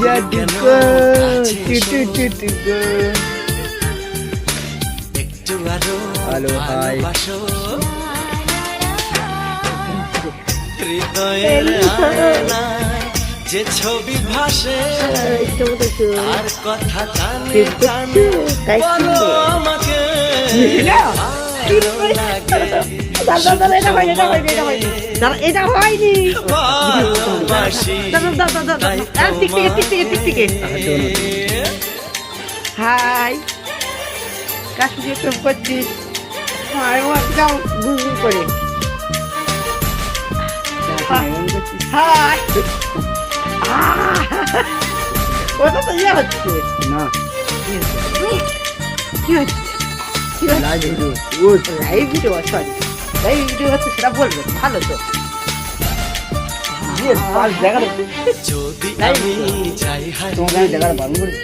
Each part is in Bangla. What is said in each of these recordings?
জাদুকো টিটি টিটি গো। হ্যালো হাই, হৃদয়ের আয়নায় যে ছবি ভাসে আর কথা কানে কানে বলো আমাকে ভালো লাগে এটা হয়নি। ভালোবাসি হাই কাশি একটু করছিস, যাও গুঁ করে। হাই ওটা তো ইয়ে হচ্ছে না কি হচ্ছে? Live video live video, sorry live video হচ্ছে, সেটা বলবে ভালো তো। দেখার যদি আমি যাই তোমাকে আমি দেখার বারণ করি।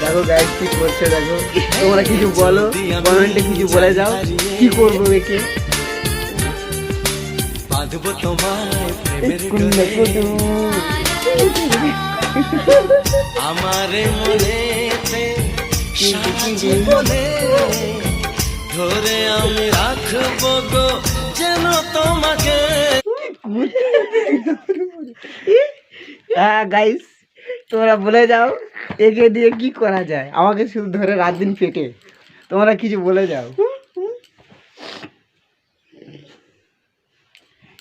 দেখো গাইস কি করছে, দেখো তোমরা কিছু বলো, কমেন্টে কিছু বলে যাও, কি করবো একে। বাঁধবো তোমায় প্রেমের কুন্ডা ডোরে, কুটু। আমার মনেতে সারা জীবনে ধরে আমি রাখবো গো যেন তোমাকে। হ্যাঁ গাইস তোমরা বলে যাও একে দিয়ে কি করা যায়, আমাকে শুধু ধরে রাত দিন পেটে, তোমরা কিছু বলে যাও।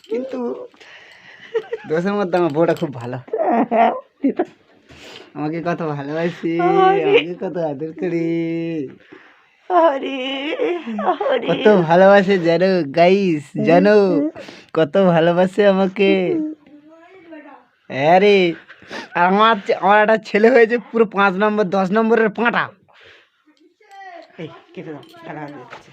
কিন্তু দোষের মধ্যে আমার বউটা খুব ভালো, আমাকে কত ভালোবাসি, আমাকে কত আদর করি, কত ভালোবাসে জানো গাইস, জানো কত ভালোবাসে আমাকে। হ্যাঁ রে, আর আমার একটা ছেলে হয়েছে পুরো 5 নম্বর 10 নম্বরের পাঁটা। এই কেটে দাও, খেলা হয়ে যাচ্ছে।